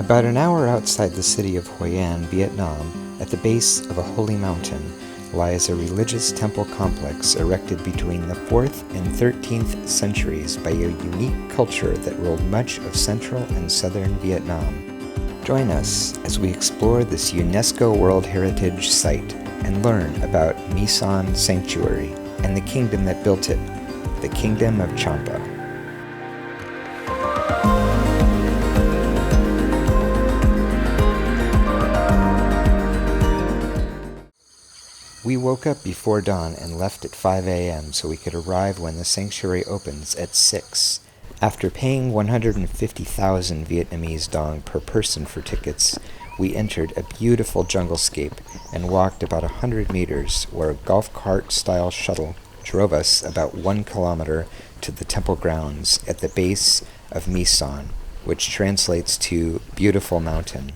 About an hour outside the city of Hoi An, Vietnam, at the base of a holy mountain, lies a religious temple complex erected between the 4th and 13th centuries by a unique culture that ruled much of central and southern Vietnam. Join us as we explore this UNESCO World Heritage Site and learn about My Son Sanctuary and the kingdom that built it, the Kingdom of Champa. We woke up before dawn and left at 5 a.m. so we could arrive when the sanctuary opens at 6. After paying 150,000 Vietnamese dong per person for tickets, we entered a beautiful junglescape and walked about 100 meters where a golf cart-style shuttle drove us about 1 kilometer to the temple grounds at the base of My Son, which translates to Beautiful Mountain.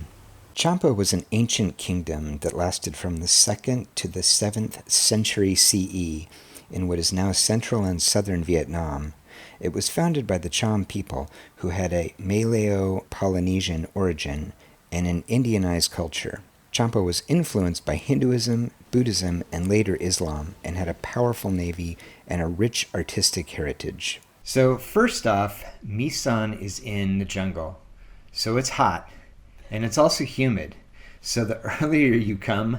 Champa was an ancient kingdom that lasted from the 2nd to the 7th century CE in what is now central and southern Vietnam. It was founded by the Cham people, who had a Malayo-Polynesian origin and an Indianized culture. Champa was influenced by Hinduism, Buddhism, and later Islam, and had a powerful navy and a rich artistic heritage. So first off, My Son is in the jungle, so it's hot. And it's also humid. So the earlier you come,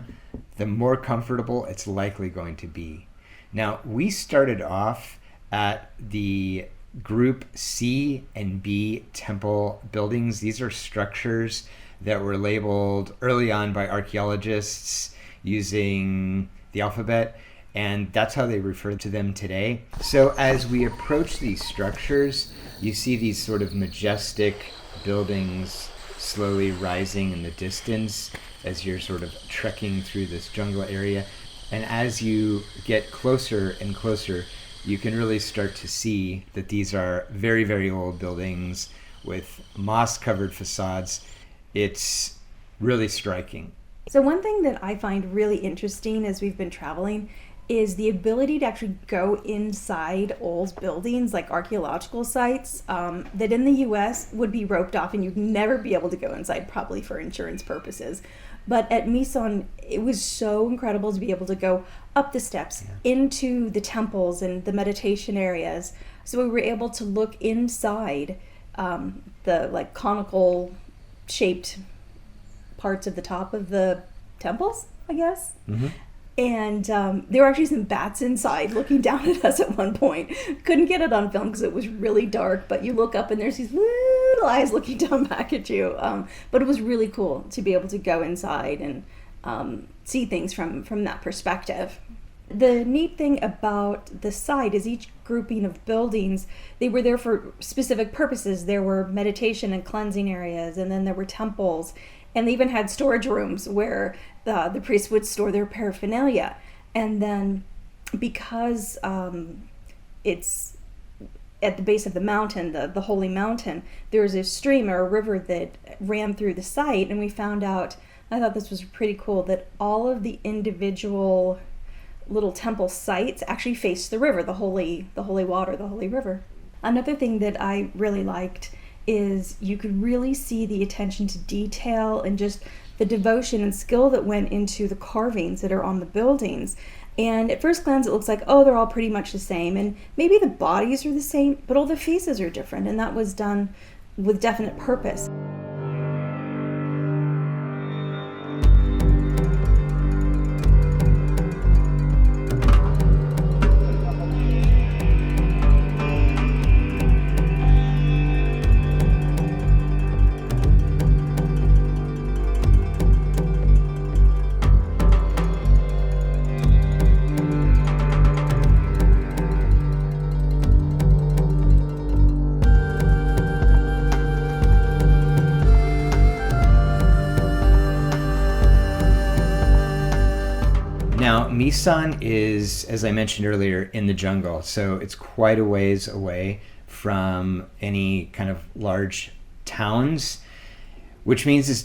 the more comfortable it's likely going to be. Now, we started off at the Group C and B temple buildings. These are structures that were labeled early on by archaeologists using the alphabet, and that's how they refer to them today. So as we approach these structures, you see these sort of majestic buildings slowly rising in the distance as you're sort of trekking through this jungle area. And as you get closer and closer, you can really start to see that these are very, very old buildings with moss-covered facades. It's really striking. So one thing that I find really interesting as we've been traveling is the ability to actually go inside old buildings like archaeological sites that in the US would be roped off and you'd never be able to go inside, probably for insurance purposes. But at My Son, it was so incredible to be able to go up the steps into the temples and the meditation areas. So we were able to look inside the like conical shaped parts of the top of the temples, I guess. Mm-hmm. And there were actually some bats inside looking down at us at one point. Couldn't get it on film because it was really dark, but you look up and there's these little eyes looking down back at you. But it was really cool to be able to go inside and see things from that perspective. The neat thing about the site is each grouping of buildings, they were there for specific purposes. There were meditation and cleansing areas, and then there were temples. And they even had storage rooms where the priests would store their paraphernalia. And then because it's at the base of the mountain, the holy mountain, there was a stream or a river that ran through the site. And we found out, I thought this was pretty cool, that all of the individual little temple sites actually faced the river, the holy water, the holy river. Another thing that I really liked is you could really see the attention to detail and just the devotion and skill that went into the carvings that are on the buildings. And at first glance, it looks like, oh, they're all pretty much the same. And maybe the bodies are the same, but all the faces are different. And that was done with definite purpose. Now, My Son is, as I mentioned earlier, in the jungle, so it's quite a ways away from any kind of large towns, which means it's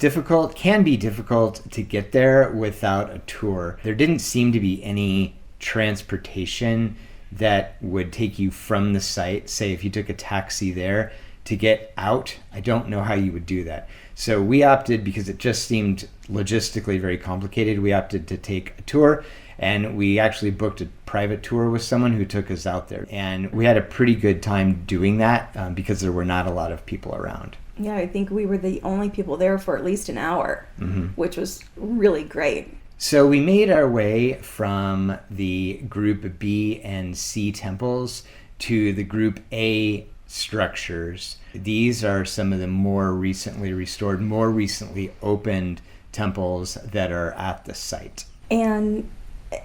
can be difficult to get there without a tour. There didn't seem to be any transportation that would take you from the site, say if you took a taxi there, to get out, I don't know how you would do that. So we opted, because it just seemed logistically very complicated, we opted to take a tour, and we actually booked a private tour with someone who took us out there. And we had a pretty good time doing that because there were not a lot of people around. Yeah, I think we were the only people there for at least an hour, which was really great. So we made our way from the group B and C temples to the group A structures. These are some of the more recently restored, more recently opened temples that are at the site. And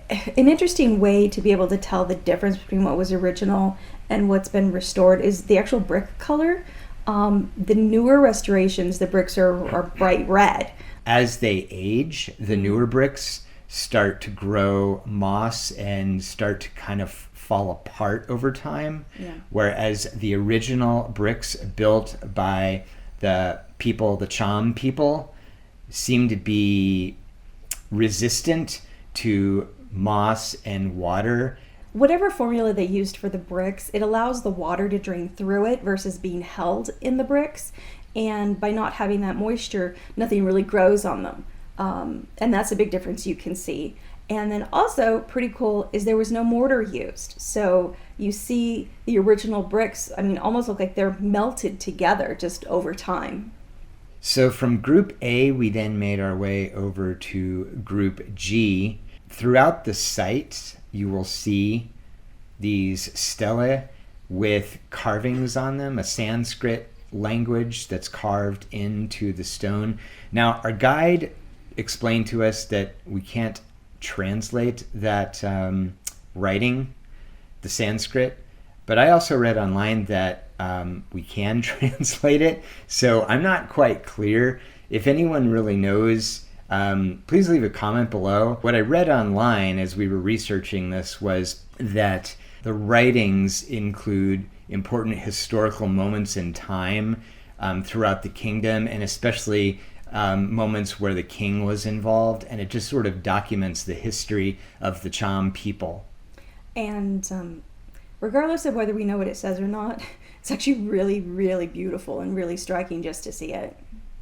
an interesting way to be able to tell the difference between what was original and what's been restored is the actual brick color. The newer restorations, the bricks are bright red. As they age, the newer bricks start to grow moss and start to kind of fall apart over time. Yeah. Whereas the original bricks built by the people, the Cham people, seem to be resistant to moss and water. Whatever formula they used for the bricks, it allows the water to drain through it versus being held in the bricks. And by not having that moisture, nothing really grows on them. And that's a big difference you can see. And then also pretty cool is there was no mortar used. So you see the original bricks, I mean, almost look like they're melted together just over time. So from group A, we then made our way over to group G. Throughout the site, you will see these stelae with carvings on them, a Sanskrit language that's carved into the stone. Now, our guide explained to us that we can't translate that writing, the Sanskrit, but I also read online that we can translate it, so I'm not quite clear. If anyone really knows, please leave a comment below. What I read online as we were researching this was that the writings include important historical moments in time throughout the kingdom, and especially moments where the king was involved, and it just sort of documents the history of the Cham people. And regardless of whether we know what it says or not, it's actually really, really beautiful and really striking just to see it.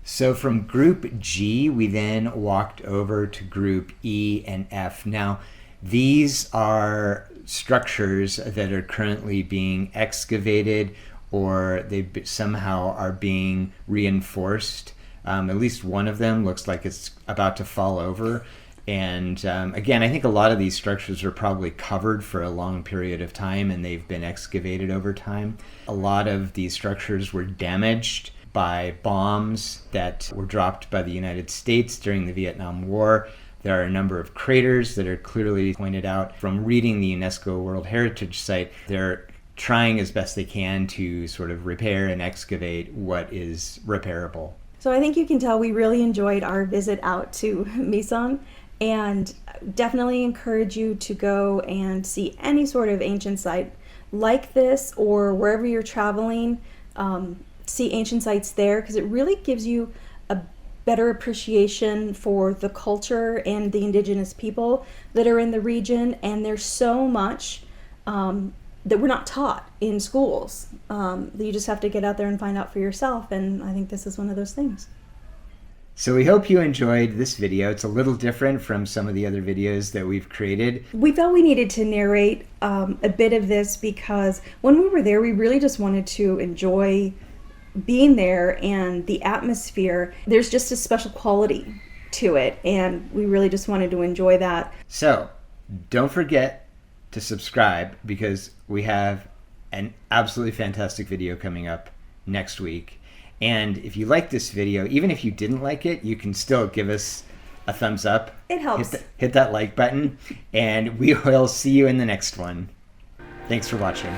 So from group G, we then walked over to group E and F. Now, these are structures that are currently being excavated, or they somehow are being reinforced. At least one of them looks like it's about to fall over. And again, I think a lot of these structures are probably covered for a long period of time, and they've been excavated over time. A lot of these structures were damaged by bombs that were dropped by the United States during the Vietnam War. There are a number of craters that are clearly pointed out from reading the UNESCO World Heritage Site. They're trying as best they can to sort of repair and excavate what is repairable. So I think you can tell we really enjoyed our visit out to Misan, and definitely encourage you to go and see any sort of ancient site like this, or wherever you're traveling, see ancient sites there, because it really gives you a better appreciation for the culture and the indigenous people that are in the region. And there's so much that we're not taught in schools. You just have to get out there and find out for yourself, and I think this is one of those things. So we hope you enjoyed this video. It's a little different from some of the other videos that we've created. We felt we needed to narrate a bit of this because when we were there, we really just wanted to enjoy being there and the atmosphere. There's just a special quality to it, and we really just wanted to enjoy that. So don't forget to subscribe, because we have an absolutely fantastic video coming up next week. And if you like this video, even if you didn't like it, you can still give us a thumbs up. It helps. Hit that like button, and we will see you in the next one. Thanks for watching.